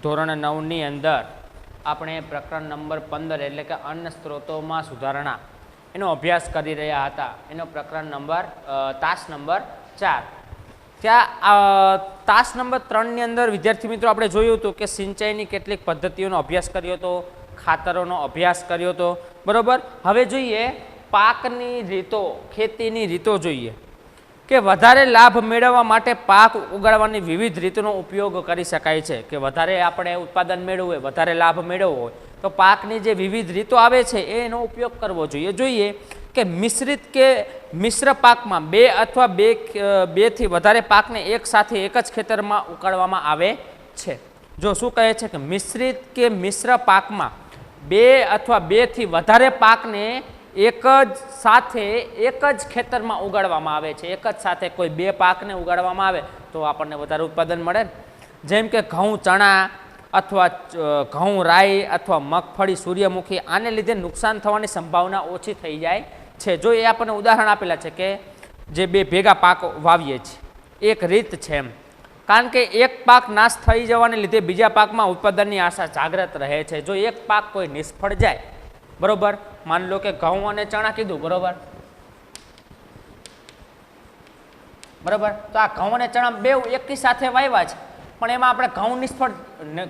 ધોરણ 9ની અંદર આપણે પ્રકરણ નંબર 15 એટલે કે અન્ન સ્ત્રોતોમાં સુધારણા એનો અભ્યાસ કરી રહ્યા હતા. એનો પ્રકરણ નંબર તાસ નંબર 4. ત્યાં તાસ નંબર 3ની અંદર વિદ્યાર્થી મિત્રો આપણે જોયું હતું કે સિંચાઈની કેટલીક પદ્ધતિઓનો અભ્યાસ કર્યો હતો, ખાતરોનો અભ્યાસ કર્યો હતો, બરોબર. હવે જોઈએ પાકની રીતો, ખેતીની રીતો જોઈએ કે વધારે લાભ મેળવવા માટે પાક ઉગાડવાની વિવિધ રીતોનો ઉપયોગ કરી શકાય છે. કે વધારે આપણે ઉત્પાદન મેળવવું હોય, વધારે લાભ મેળવવો હોય તો પાકની જે વિવિધ રીતો આવે છે એનો ઉપયોગ કરવો જોઈએ. જોઈએ કે મિશ્રિત કે મિશ્ર પાકમાં બે અથવા બેથી વધારે પાકને એક સાથે એક જ ખેતરમાં ઉગાડવામાં આવે છે. જો શું કહે છે કે મિશ્રિત કે મિશ્ર પાકમાં બે અથવા બેથી વધારે પાકને એક જ સાથે એક જ ખેતરમાં ઉગાડવામાં આવે છે. એક જ સાથે કોઈ બે પાકને ઉગાડવામાં આવે તો આપણને વધારે ઉત્પાદન મળે. જેમ કે ઘઉં, ચણા અથવા ઘઉં, રાઈ અથવા મગફળી, સૂર્યમુખી, આને લીધે નુકસાન થવાની સંભાવના ઓછી થઈ જાય છે. જો એ આપણને ઉદાહરણ આપેલા છે કે જે બે ભેગા પાક વાવીએ છીએ, એક રીત છે એમ. કારણ કે એક પાક નાશ થઈ જવાને લીધે બીજા પાકમાં ઉત્પાદનની આશા જાગ્રત રહે છે. જો એક પાક કોઈ નિષ્ફળ જાય, બરોબર, માની લો કે ઘઉં અને ચણા કીધું, બરોબર, તો આ ઘઉં અને ચણા બે એકી સાથે વાવ્યા છે, પણ એમાં આપણે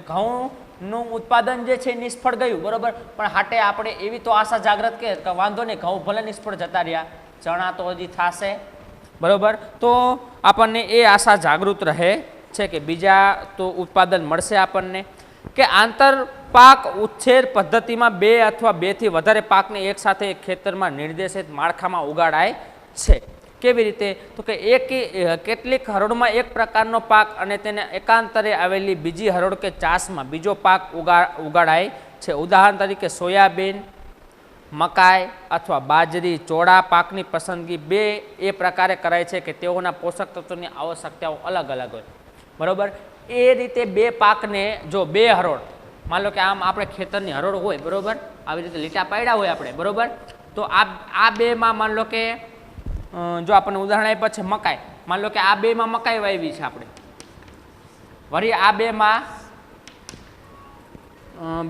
ઘઉંનું ઉત્પાદન જે છે નિષ્ફળ ગયું, બરોબર. પણ હાટે આપણે એવી તો આશા જાગ્રત કે વાંધો નહીં, ઘઉં ભલે નિષ્ફળ જતા રહ્યા, ચણા તો હજી થશે, બરોબર. તો આપણને એ આશા જાગૃત રહે છે કે બીજા તો ઉત્પાદન મળશે આપણને. કે આંતર પાક ઉછેર પદ્ધતિમાં બે અથવા બેથી વધારે પાકને એક સાથે એક ખેતરમાં નિર્દેશિત માળખામાં ઉગાડાય છે. કેવી રીતે? તો કે કેટલીક હરોળમાં એક પ્રકારનો પાક અને તેને એકાંતરે આવેલી બીજી હરોળ કે ચાસમાં બીજો પાક ઉગાડાય છે. ઉદાહરણ તરીકે સોયાબીન, મકાઈ અથવા બાજરી, ચોળા પાકની પસંદગી બે એ પ્રકારે કરાય છે કે તેઓના પોષક તત્વોની આવશ્યકતાઓ અલગ અલગ હોય, બરોબર. એ રીતે બે પાકને, જો બે હરોળ, માન લો કે આમ આપણે ખેતરની હરોળ હોય, બરોબર, આવી રીતે લીટા પાડ્યા હોય આપણે, બરોબર. તો આ બેમાં માન લો કે જો આપણને ઉદાહરણ આપ્યા છે મકાઈ, માન લો કે આ બેમાં મકાઈ વાવી છે આપણે, વળી આ બેમાં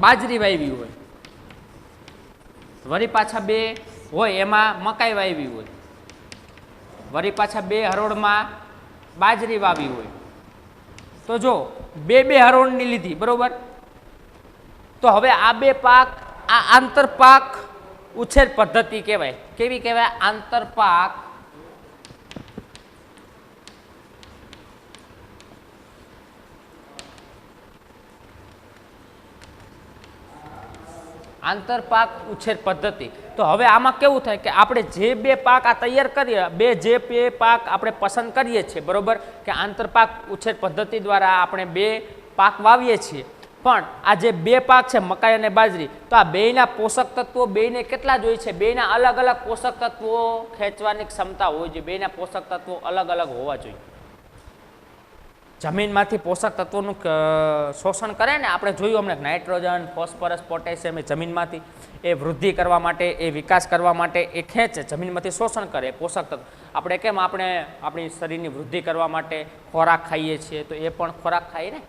બાજરી વાવી હોય, વળી પાછા બે હોય એમાં મકાઈ વાવી હોય, વળી પાછા બે હરોળમાં બાજરી વાવી હોય. તો જો બે હરોળની લીધી, બરોબર. તો હવે આ બે પાક, આ આંતર પાક ઉછેર પદ્ધતિ કહેવાય. કેવી કહેવાય? આંતર પાક ઉછેર પદ્ધતિ. તો હવે આમાં કેવું થાય કે આપણે જે બે પાક આ તૈયાર કરીએ, જે બે પાક આપણે પસંદ કરીએ છીએ, બરોબર, કે આંતર પાક ઉછેર પદ્ધતિ દ્વારા આપણે બે પાક વાવીએ છીએ, પણ આ જે બે પાક છે મકાઈ અને બાજરી, તો આ બેયના પોષક તત્વો બેયને કેટલા જ હોય છે? બેયના અલગ અલગ પોષક તત્વો ખેંચવાની ક્ષમતા હોય છે. બેયના પોષક તત્વો અલગ અલગ હોવા જોઈએ. જમીનમાંથી પોષક તત્વોનું શોષણ કરે ને, આપણે જોયું હમણાં નાઇટ્રોજન, ફોસ્ફરસ, પોટેશિયમ, એ જમીનમાંથી એ વૃદ્ધિ કરવા માટે, એ વિકાસ કરવા માટે એ ખેંચે, જમીનમાંથી શોષણ કરે પોષક તત્વ. આપણે કેમ આપણી શરીરની વૃદ્ધિ કરવા માટે ખોરાક ખાઈએ છીએ, તો એ પણ ખોરાક ખાઈએ ને.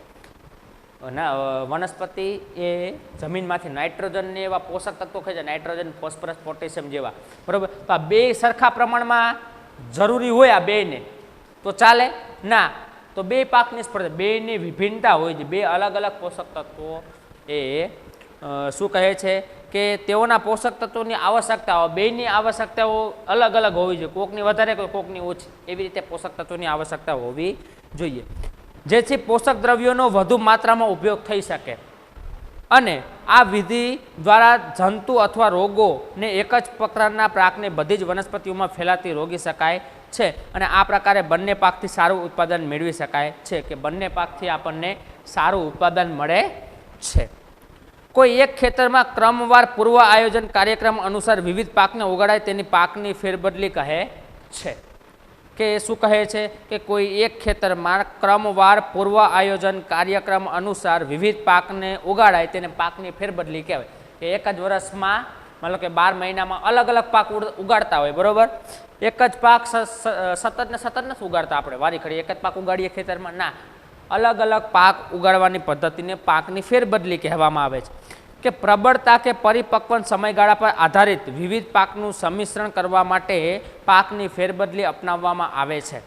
વનસ્પતિ એ જમીનમાંથી નાઇટ્રોજન ને એવા પોષક તત્વો ખેંચે, નાઇટ્રોજન, ફોસ્ફરસ, પોટેશિયમ જેવા, બરોબર. તો આ બે સરખા પ્રમાણમાં જરૂરી હોય આ બેને તો ચાલે ના, તો બે પાકની સ્પર્ધા, બેની વિભિન્નતા હોય છે. બે અલગ અલગ પોષક તત્વો એ શું કહે છે કે તેઓના પોષક તત્વોની આવશ્યકતાઓ, બેની આવશ્યકતાઓ અલગ અલગ હોવી જોઈએ. કોકની વધારે, કોકની ઓછી, એવી રીતે પોષક તત્વોની આવશ્યકતા હોવી જોઈએ, જેથી પોષક દ્રવ્યોનો વધુ માત્રામાં ઉપયોગ થઈ શકે. અને આ વિધિ દ્વારા જંતુ અથવા રોગોને એક જ પ્રકારના પાકને બધી જ વનસ્પતિઓમાં ફેલાતી રોકી શકાય છે. અને આ પ્રકારે બંને પાકથી સારું ઉત્પાદન મેળવી શકાય છે. કે બંને પાકથી આપણને સારું ઉત્પાદન મળે છે. કોઈ એક ખેતરમાં ક્રમવાર પૂર્વ આયોજન કાર્યક્રમ અનુસાર વિવિધ પાકને ઉગાડાય તેની પાકની ફેરબદલી કહે છે. કે શું કહે છે કે કોઈ એક ખેતરમાં ક્રમવાર પૂર્વ આયોજન કાર્યક્રમ અનુસાર વિવિધ પાકને ઉગાડાય તેને પાકની ફેરબદલી કહેવાય. કે એક જ વર્ષમાં માનો કે 12 મહિનામાં અલગ અલગ પાક ઉગાડતા હોય, બરોબર. એક જ પાક સતત નથી ઉગાડતા આપણે, વારી ઘડી એક જ પાક ઉગાડીએ ખેતરમાં, ના. અલગ અલગ પાક ઉગાડવાની પદ્ધતિને પાકની ફેરબદલી કહેવામાં આવે છે કે પ્રબળતા કે પરિપક્વન સમયગાળા પર આધારિત વિવિધ પાકનું સંમિશ્રણ કરવા માટે પાકની ફેરબદલી અપનાવવામાં આવે છે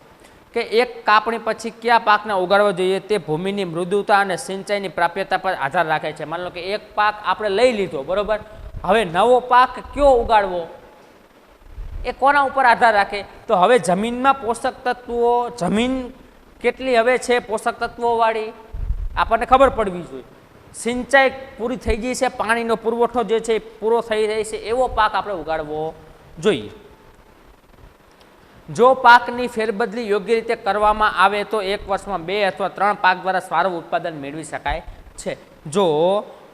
કે એક કાપણી પછી કયા પાકને ઉગાડવો જોઈએ તે ભૂમિની મૃદુતા અને સિંચાઈની પ્રાપ્યતા પર આધાર રાખે છે. માની લો કે એક પાક આપણે લઈ લીધો, બરોબર, હવે નવો પાક કયો ઉગાડવો એ કોના ઉપર આધાર રાખે? તો હવે જમીનમાં પોષક તત્વો, જમીન કેટલી હવે છે પોષક તત્વોવાળી આપણને ખબર પડવી જોઈએ. સિંચાઈ પૂરી થઈ ગઈ છે, પાણીનો પુરવઠો જે છે પૂરો થઈ જાય છે, એવો પાક આપણે ઉગાડવો જોઈએ. જો પાકની ફેરબદલી યોગ્ય રીતે કરવામાં આવે તો એક વર્ષમાં 2 અથવા 3 પાક દ્વારા સારું ઉત્પાદન મેળવી શકાય છે. જો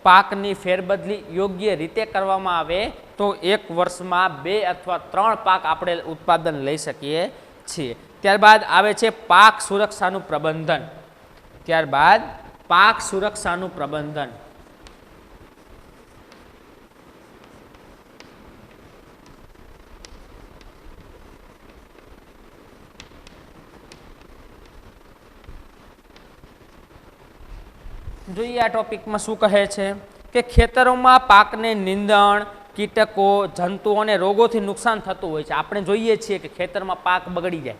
પાકની ફેરબદલી યોગ્ય રીતે કરવામાં આવે તો એક વર્ષમાં 2 અથવા 3 પાક આપણે ઉત્પાદન લઈ શકીએ છીએ. ત્યારબાદ આવે છે પાક સુરક્ષાનું પ્રબંધન. ત્યારબાદ પાક સુરક્ષાનું પ્રબંધન. જોઈએ આ ટોપિકમાં શું કહે છે કે ખેતરોમાં પાકને નીંદણ, કીટકો, જંતુઓ અને રોગોથી નુકસાન થતું હોય છે. આપણે જોઈએ છીએ કે ખેતરમાં પાક બગડી જાય,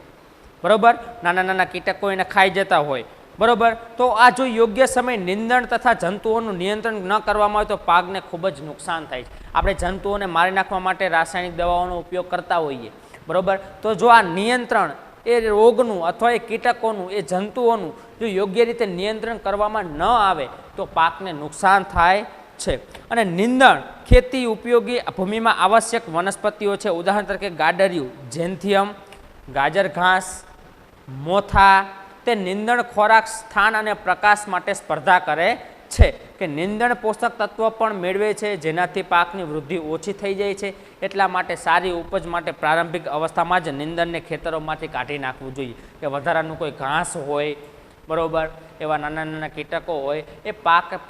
બરોબર, નાના નાના કીટકો એને ખાઈ જતા હોય, બરોબર. તો આ જો યોગ્ય સમય નીંદણ તથા જંતુઓનું નિયંત્રણ ન કરવામાં આવે તો પાકને ખૂબ જ નુકસાન થાય છે. આપણે જંતુઓને મારી નાખવા માટે રાસાયણિક દવાઓનો ઉપયોગ કરતા હોઈએ, બરોબર. તો જો આ નિયંત્રણ એ રોગનું અથવા એ કીટકોનું, એ જંતુઓનું જો યોગ્ય રીતે નિયંત્રણ કરવામાં ન આવે તો પાકને નુકસાન થાય છે. અને નીંદણ ખેતી ઉપયોગી ભૂમિમાં આવશ્યક વનસ્પતિઓ છે. ઉદાહરણ તરીકે ગાડરિયું, ઝેન્થિયમ, ગાજર ઘાસ, મોથા, તે નીંદણ ખોરાક, સ્થાન અને પ્રકાશ માટે સ્પર્ધા કરે છે. કે નીંદણ પોષક તત્વો પણ મેળવે છે જેનાથી પાકની વૃદ્ધિ ઓછી થઈ જાય છે. એટલા માટે સારી ઉપજ માટે પ્રારંભિક અવસ્થામાં જ નીંદણને ખેતરોમાંથી કાઢી નાખવું જોઈએ. કે વધારાનું કોઈ ઘાસ હોય, બરોબર, એવા નાના નાના કીટકો હોય, એ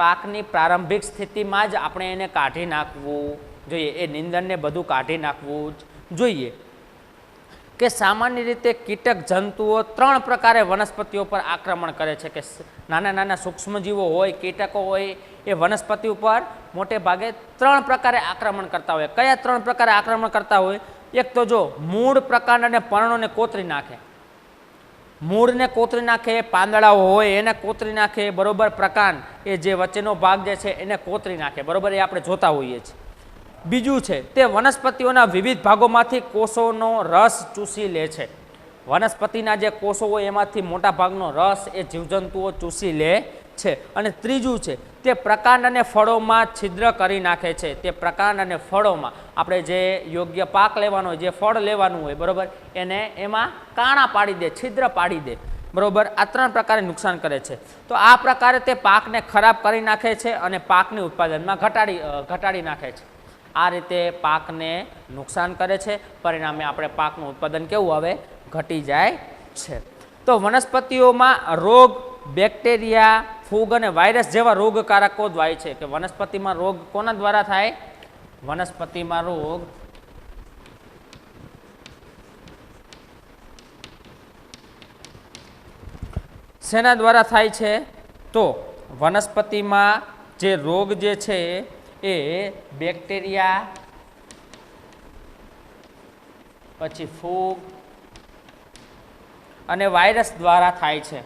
પાકની પ્રારંભિક સ્થિતિમાં જ આપણે એને કાઢી નાખવું જોઈએ. એ નીંદણને બધું કાઢી નાખવું જ જોઈએ. કે સામાન્ય રીતે કીટક જંતુઓ 3 પ્રકારે વનસ્પતિઓ પર આક્રમણ કરે છે. કે નાના નાના સૂક્ષ્મજીવો હોય, કીટકો હોય, એ વનસ્પતિ ઉપર મોટે ભાગે 3 પ્રકારે આક્રમણ કરતા હોય. કયા 3 પ્રકારે આક્રમણ કરતા હોય? એક તો જો મૂળ, પ્રકાંડ અને પર્ણોને કોતરી નાખે. મૂળને કોતરી નાખે, પાંદડાઓ હોય એને કોતરી નાખે, બરોબર, પ્રકાંડ એ જે વચ્ચેનો ભાગ જે છે એને કોતરી નાખે, બરોબર, એ આપણે જોતા હોઈએ છીએ. બીજું છે તે વનસ્પતિઓના વિવિધ ભાગોમાંથી કોષોનો રસ ચૂસી લે છે. વનસ્પતિના જે કોષો હોય એમાંથી મોટા ભાગનો રસ એ જીવજંતુઓ ચૂસી લે છે. અને ત્રીજું છે તે પ્રકાંડ અને ફળોમાં છિદ્ર કરી નાખે છે. તે પ્રકાંડ અને ફળોમાં આપણે જે યોગ્ય પાક લેવાનો હોય, જે ફળ લેવાનું હોય, બરોબર, એને એમાં કાણા પાડી દે, છિદ્ર પાડી દે, બરોબર. આ 3 પ્રકારે નુકસાન કરે છે. તો આ પ્રકારે તે પાકને ખરાબ કરી નાખે છે અને પાકની ઉત્પાદનમાં ઘટાડી નાખે છે. આ રીતે પાકને નુકસાન કરે છે. પરિણામે આપણે પાકનું ઉત્પાદન કેવું આવે? ઘટી જાય છે. તો વનસ્પતિઓમાં રોગ, બેક્ટેરિયા, ફૂગ અને વાયરસ જેવા રોગકારકો થાય છે. કે વનસ્પતિમાં રોગ કોના દ્વારા થાય? વનસ્પતિમાં રોગ શેના દ્વારા થાય છે? તો વનસ્પતિમાં જે રોગ જે છે એ બેક્ટેરિયા, પછી ફૂગ અને વાયરસ દ્વારા થાય છે.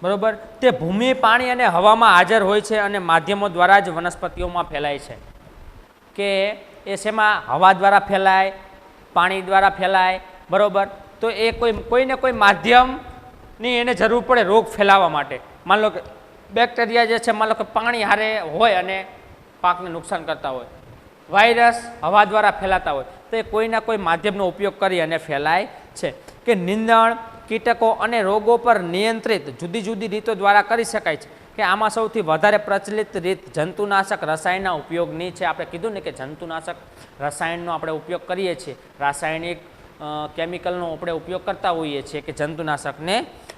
બરોબર. તે ભૂમિ, પાણી અને હવામાં હાજર હોય છે અને માધ્યમો દ્વારા જ વનસ્પતિઓમાં ફેલાય છે. કે એ શેમાં? હવા દ્વારા ફેલાય, પાણી દ્વારા ફેલાય, બરોબર. તો એ કોઈને કોઈ માધ્યમની એને જરૂર પડે રોગ ફેલાવવા માટે. માન લો કે બેક્ટેરિયા જે છે, માન લો કે પાણી હારે હોય અને પાકને નુકસાન કરતા હોય. વાયરસ હવા દ્વારા ફેલાતા હોય. તો એ કોઈના કોઈ માધ્યમનો ઉપયોગ કરી અને ફેલાય છે. કે નીંદણ, કીટકો અને રોગો પર નિયંત્રિત જુદી જુદી રીતો દ્વારા કરી શકાય છે. કે આમાં સૌથી વધારે પ્રચલિત રીત જંતુનાશક રસાયણના ઉપયોગની છે. આપણે કીધું ને કે જંતુનાશક રસાયણનો આપણે ઉપયોગ કરીએ છીએ. રાસાયણિક કેમિકલનો આપણે ઉપયોગ કરતા હોઈએ છીએ કે જંતુનાશકને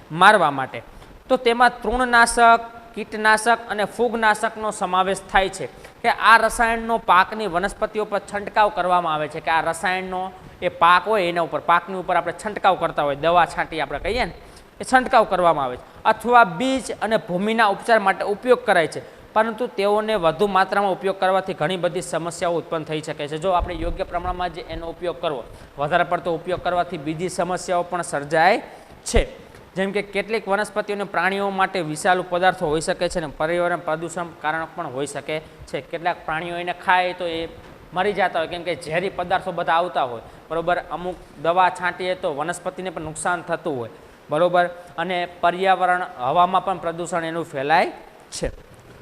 મારવા માટે. તો તેમાં તૃણનાશક, કીટનાશક અને ફૂગનાશકનો સમાવેશ થાય છે કે આ રસાયણનો પાકની વનસ્પતિઓ પર છંટકાવ કરવામાં આવે છે કે આ રસાયણનો એ પાક હોય એના ઉપર પાકની ઉપર આપણે છંટકાવ કરતા હોય દવા છાંટી આપણે કહીએ ને એ છંટકાવ કરવામાં આવે છે અથવા બીજ અને ભૂમિના ઉપચાર માટે ઉપયોગ કરાય છે પરંતુ તેઓને વધુ માત્રામાં ઉપયોગ કરવાથી ઘણી બધી સમસ્યાઓ ઉત્પન્ન થઈ શકે છે જો આપણે યોગ્ય પ્રમાણમાં જ એનો ઉપયોગ કરવો વધારે પડતો ઉપયોગ કરવાથી બીજી સમસ્યાઓ પણ સર્જાય છે જેમ કે કેટલીક વનસ્પતિઓ અને પ્રાણીઓ માટે વિષાલુ પદાર્થો હોઈ શકે છે અને પર્યાવરણ પ્રદૂષણ કારણ પણ હોઈ શકે છે કેટલાક પ્રાણીઓ એને ખાય તો એ મરી જતા હોય કેમ કે ઝેરી પદાર્થો બધા આવતા હોય બરાબર અમુક દવા છાંટીએ તો વનસ્પતિને પણ નુકસાન થતું હોય બરાબર અને પર્યાવરણ હવામાં પણ પ્રદૂષણ એનું ફેલાય છે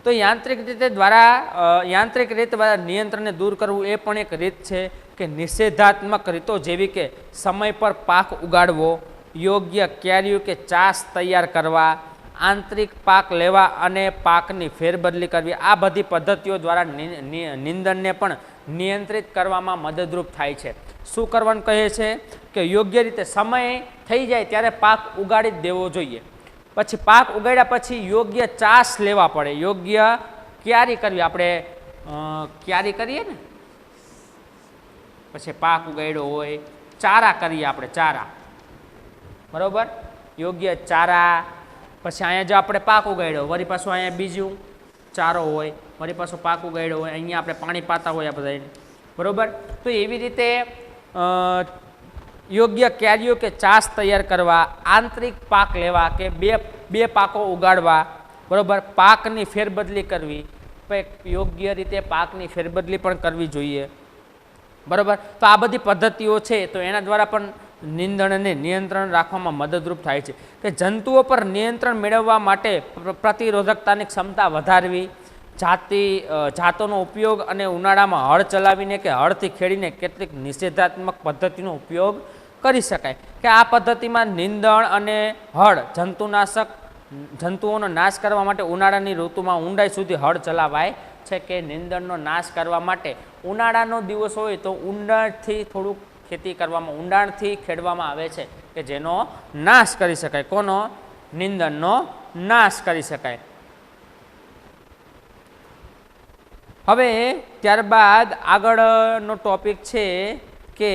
તો યાંત્રિક રીતે દ્વારા નિયંત્રણને દૂર કરવું એ પણ એક રીત છે કે નિષેધાત્મક રીતો જેવી કે સમય પર પાક ઉગાડવો યોગ્ય ક્યારીઓ કે ચાસ તૈયાર કરવા આંતરિક પાક લેવા અને પાકની ફેરબદલી કરવી આ બધી પદ્ધતિઓ દ્વારા નિંદણને પણ નિયંત્રિત કરવામાં મદદરૂપ થાય છે શું કરવાનું કહે છે કે યોગ્ય રીતે સમય થઈ જાય ત્યારે પાક ઉગાડી જ દેવો જોઈએ પછી પાક ઉગાડ્યા પછી યોગ્ય ચાસ લેવા પડે યોગ્ય ક્યારી કરવી આપણે ક્યારી કરીએ ને પછી પાક ઉગાડ્યો હોય ચારા કરીએ આપણે ચારા બરાબર યોગ્ય ચારા પછી અહીંયા જો આપણે પાક ઉગાડ્યો વળી પાછું અહીંયા બીજું ચારો હોય વળી પાછો પાક ઉગાડ્યો હોય અહીંયા આપણે પાણી પાતા હોય આ બધાને બરાબર તો એવી રીતે યોગ્ય ક્યારીઓ કે ચાસ તૈયાર કરવા આંતરિક પાક લેવા કે બે પાકો ઉગાડવા બરાબર પાકની ફેરબદલી કરવી યોગ્ય રીતે પાકની ફેરબદલી પણ કરવી જોઈએ બરાબર તો આ બધી પદ્ધતિઓ છે તો એના દ્વારા પણ નિંદણને નિયંત્રણ રાખવામાં મદદરૂપ થાય છે કે જંતુઓ પર નિયંત્રણ મેળવવા માટે પ્રતિરોધકતાની ક્ષમતા વધારવી જાતોનો ઉપયોગ અને ઉનાળામાં હળ ચલાવીને કે હળથી ખેડીને કેટલીક નિષેધાત્મક પદ્ધતિનો ઉપયોગ કરી શકાય કે આ પદ્ધતિમાં નિંદણ અને હળ જંતુઓનો નાશ કરવા માટે ઉનાળાની ઋતુમાં ઊંડાઈ સુધી હળ ચલાવાય છે કે નિંદણનો નાશ કરવા માટે ઉનાળાનો દિવસ હોય તો ઊંડાણથી થોડુંક ખેતી કરવામાં ઊંડાણથી ખેડવામાં આવે છે કે જેનો નાશ કરી શકાય કોનો નિંદણનો નાશ કરી શકાય હવે ત્યારબાદ આગળનો ટોપિક છે કે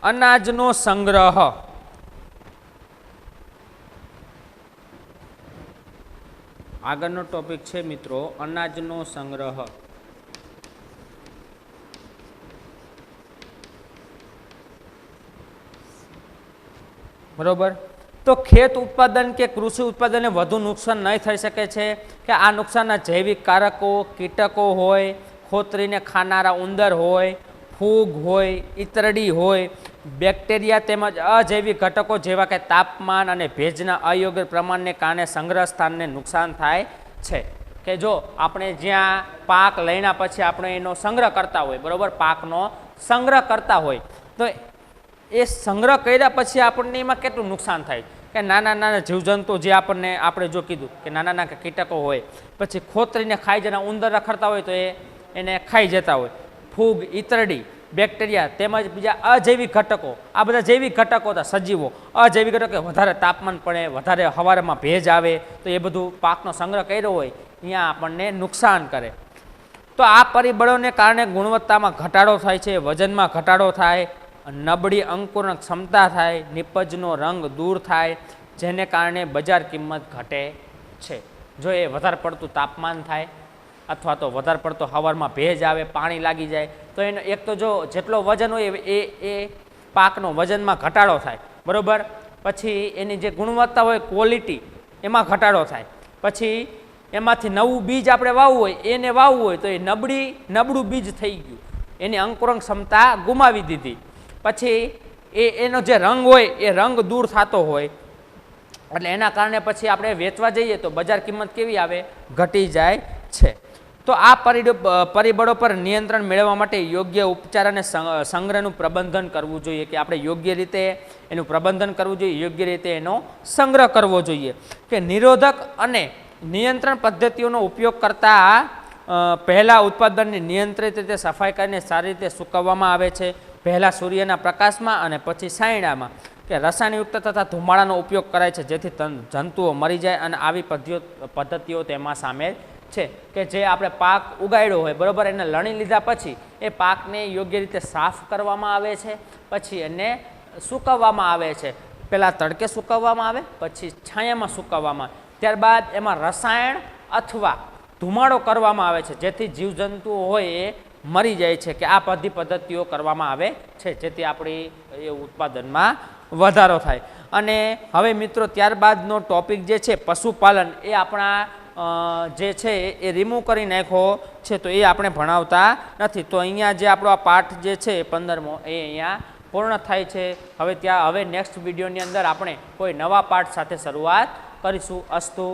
અનાજનો સંગ્રહ આગળનો ટોપિક છે મિત્રો અનાજનો સંગ્રહ બરોબર તો ખેત ઉત્પાદન કે કૃષિ ઉત્પાદનને વધુ નુકસાન નહીં થઈ શકે છે કે આ નુકસાનના જૈવિક કારકો કીટકો હોય ખોતરીને ખાનારા ઉંદર હોય ફૂગ હોય ઈતરડી હોય બેક્ટેરિયા તેમજ અજૈવિક ઘટકો જેવા કે તાપમાન અને ભેજના અયોગ્ય પ્રમાણને કારણે સંગ્રહ સ્થાનને નુકસાન થાય છે કે જો આપણે જ્યાં પાક લઈને પછી આપણે એનો સંગ્રહ કરતા હોય બરાબર પાકનો સંગ્રહ કરતા હોય તો એ સંગ્રહ કર્યા પછી આપણને એમાં કેટલું નુકસાન થાય કે નાના નાના જીવજંતુ જે આપણે જો કીધું કે નાના નાના કીટકો હોય પછી ખોતરીને ખાઈ જતા ઉંદર રખડતા હોય તો એને ખાઈ જતા હોય ફૂગ ઈતરડી બેક્ટેરિયા તેમજ બીજા અજૈવિક ઘટકો આ બધા જૈવિક ઘટકો હતા સજીવો અજૈવિક ઘટકો વધારે તાપમાન પડે વધારે હવારમાં ભેજ આવે તો એ બધું પાકનો સંગ્રહ કર્યો હોય અહીંયા આપણને નુકસાન કરે તો આ પરિબળોને કારણે ગુણવત્તામાં ઘટાડો થાય છે વજનમાં ઘટાડો થાય નબળી અંકુરણ ક્ષમતા થાય નિપજનો રંગ દૂર થાય જેને કારણે બજાર કિંમત ઘટે છે જો એ વધારે પડતું તાપમાન થાય અથવા તો વધારે પડતો હવારમાં ભેજ આવે પાણી લાગી જાય તો એનો એક તો જો જેટલો વજન હોય એ પાકનો વજનમાં ઘટાડો થાય બરાબર પછી એની જે ગુણવત્તા હોય ક્વોલિટી એમાં ઘટાડો થાય પછી એમાંથી નવું બીજ આપણે વાવવું હોય એને વાવવું હોય તો એ નબળું બીજ થઈ ગયું એની અંકુરણ ક્ષમતા ગુમાવી દીધી પછી એનો જે રંગ હોય એ રંગ દૂર થતો હોય એટલે એના કારણે પછી આપણે વેચવા જઈએ તો બજાર કિંમત કેવી આવે ઘટી જાય છે તો આ પરિબળો પર નિયંત્રણ મેળવવા માટે યોગ્ય ઉપચાર અને સંગ્રહનું પ્રબંધન કરવું જોઈએ કે આપણે યોગ્ય રીતે એનું પ્રબંધન કરવું જોઈએ યોગ્ય રીતે એનો સંગ્રહ કરવો જોઈએ કે નિરોધક અને નિયંત્રણ પદ્ધતિઓનો ઉપયોગ કરતા પહેલાં ઉત્પાદનની નિયંત્રિત રીતે સફાઈ કરીને સારી રીતે સૂકવવામાં આવે છે, પહેલાં સૂર્યના પ્રકાશમાં અને પછી છાંયડામાં કે રસાયણયુક્ત તથા ધુમાડાનો ઉપયોગ કરાય છે, જેથી જંતુઓ મરી જાય, અને આવી પદ્ધતિઓ તેમાં સામેલ છે કે જે આપણે પાક ઉગાડ્યો હોય બરાબર, એને લણી લીધા પછી એ પાકને યોગ્ય રીતે સાફ કરવામાં આવે છે, પછી એને સૂકવવામાં આવે છે, પહેલાં તડકે સૂકવવામાં આવે, પછી છાયામાં સૂકવવામાં આવે, ત્યારબાદ એમાં રસાયણ અથવા ધુમાડો કરવામાં આવે છે, જેથી જીવજંતુઓ હોય એ મરી જાય છે, કે આ બધી પદ્ધતિઓ કરવામાં આવે છે, જેથી આપણી એ ઉત્પાદનમાં વધારો થાય. અને હવે મિત્રો ત્યારબાદનો ટોપિક જે છે પશુપાલન, એ આપણા જે છે એ રિમૂવ કરી નાખ્યો છે, તો એ આપણે ભણાવતા નથી. તો અહીંયા જે આપણો આ પાઠ જે છે 15મો એ અહીંયા પૂર્ણ થાય છે. હવે નેક્સ્ટ વિડીયોની અંદર આપણે કોઈ નવા પાઠ સાથે શરૂઆત કરીશું. અસ્તુ.